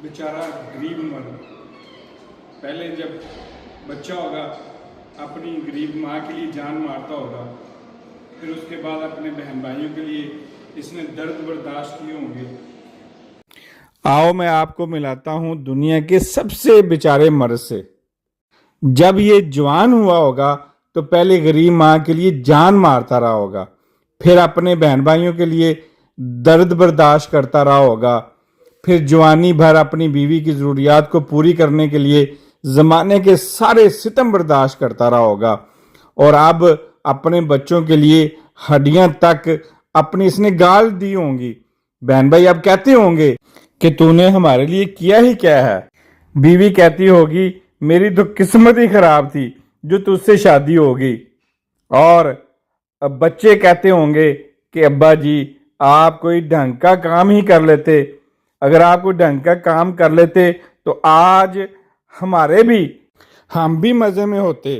बेचारा गरीब मर्द पहले जब बच्चा होगा अपनी गरीब माँ के लिए जान मारता होगा, फिर उसके बाद अपने बहन भाइयों के लिए इसने दर्द बर्दाश्त किए होंगे। आओ मैं आपको मिलाता हूँ दुनिया के सबसे बेचारे मर्द से। जब ये जवान हुआ होगा तो पहले गरीब माँ के लिए जान मारता रहा होगा, फिर अपने बहन भाइयों के लिए दर्द बर्दाश्त करता रहा होगा, फिर जवानी भर अपनी बीवी की ज़रूरियात को पूरी करने के लिए ज़माने के सारे सितम बर्दाश्त करता रहा होगा, और अब अपने बच्चों के लिए हड्डियां तक अपनी इसने गाल दी होंगी। बहन भाई अब कहते होंगे कि तूने हमारे लिए किया ही क्या है। बीवी कहती होगी मेरी तो किस्मत ही खराब थी जो तुझसे शादी होगी। और अब बच्चे कहते होंगे कि अब्बा जी आप कोई ढंग का काम ही कर लेते, अगर आप कोई ढंग का काम कर लेते तो आज हम भी मजे में होते।